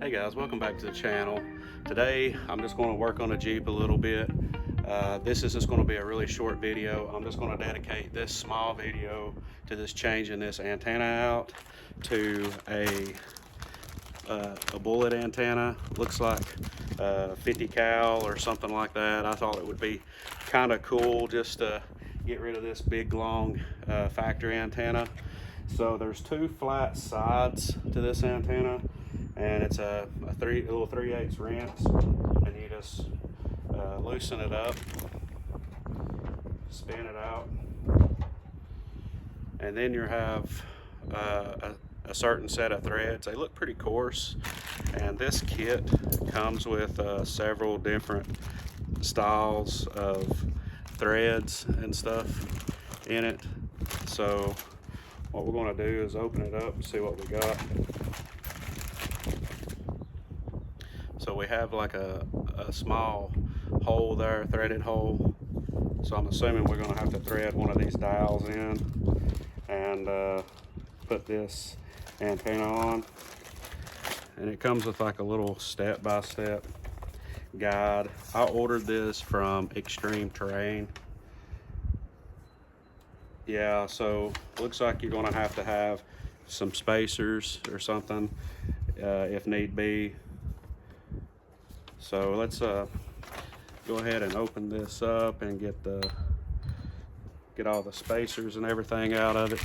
Hey guys, welcome back to the channel. Today I'm just going to work on a Jeep a little bit. This is just going to be a really short video. I'm just going to dedicate this small video to just changing this antenna out to a bullet antenna. Looks like 50 cal or something like that. I thought it would be kind of cool just to get rid of this big long factory antenna. So there's two flat sides to this antenna, and it's a little 3/8 wrench, and you just loosen it up, spin it out, and then you have a certain set of threads. They look pretty coarse, and this kit comes with several different styles of threads and stuff in it. So what we're going to do is open it up and see what we got. So we have like a small hole there, threaded hole. So I'm assuming we're going to have to thread one of these dials in and put this antenna on. And it comes with like a little step-by-step guide. I ordered this from Extreme Terrain. Yeah, so looks like you're going to have some spacers or something if need be. So let's go ahead and open this up and get all the spacers and everything out of it.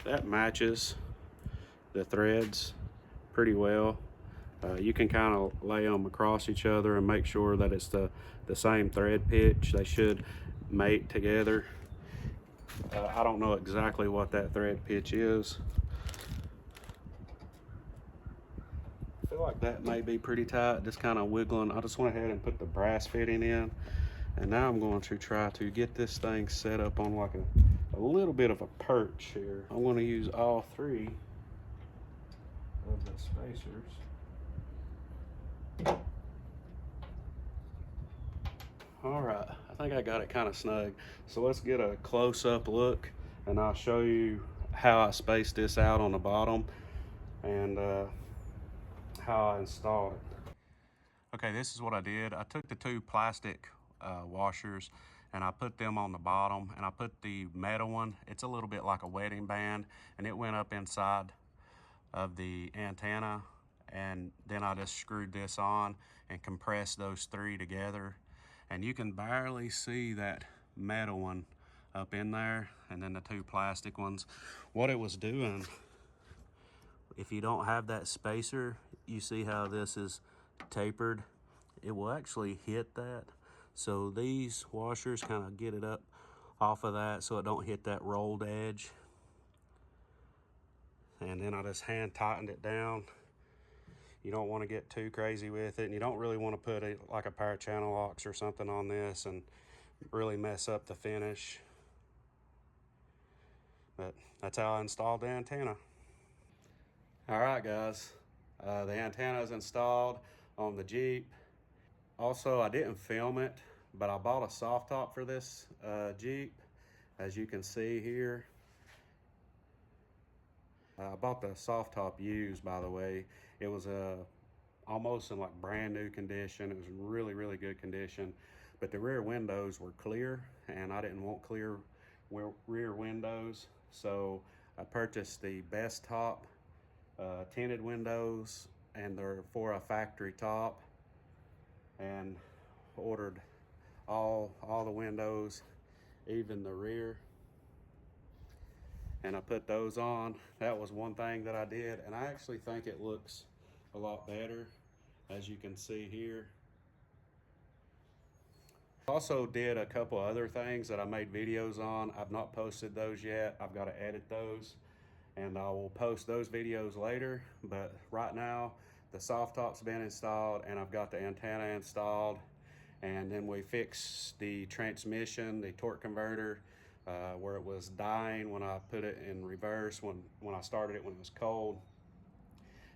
That matches the threads pretty well. You can kind of lay them across each other and make sure that it's the same thread pitch. They should mate together. I don't know exactly what that thread pitch is. I feel like that may be pretty tight, just kind of wiggling. I just went ahead and put the brass fitting in, and now I'm going to try to get this thing set up on like a little bit of a perch here. I'm going to use all three of the spacers. All right, I think I got it kind of snug. So let's get a close-up look, and I'll show you how I spaced this out on the bottom and how I installed it. Okay, this is what I did. I took the two plastic washers and I put them on the bottom, and I put the metal one, it's a little bit like a wedding band, and it went up inside of the antenna, and then I just screwed this on and compressed those three together, and you can barely see that metal one up in there and then the two plastic ones. What it was doing, if you don't have that spacer, you see how this is tapered, it will actually hit that. So these washers kind of get it up off of that so it don't hit that rolled edge. And then I just hand tightened it down. You don't want to get too crazy with it, and you don't really want to put like a pair of channel locks or something on this and really mess up the finish. But that's how I installed the antenna. All right, guys, the antenna is installed on the Jeep. Also, I didn't film it, but I bought a soft top for this Jeep, as you can see here. I bought the soft top used, by the way. It was almost in like brand new condition. It was really, really good condition, but the rear windows were clear, and I didn't want clear rear windows, so I purchased the best top tinted windows, and they're for a factory top, and ordered all the windows, even the rear, and I put those on. That was one thing that I did, and I actually think it looks a lot better, as you can see here. Also did a couple other things that I made videos on. I've not posted those yet. I've got to edit those, and I will post those videos later. But right now, the soft top's been installed, and I've got the antenna installed, and then we fixed the transmission, the torque converter, where it was dying when I put it in reverse when I started it when it was cold.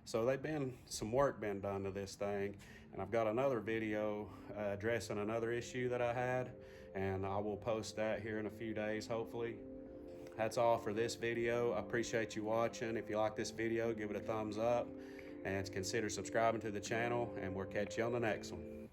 So they've been some work been done to this thing, and I've got another video addressing another issue that I had, and I will post that here in a few days, hopefully. That's all for this video. I appreciate you watching. If you like this video, give it a thumbs up and consider subscribing to the channel, and we'll catch you on the next one.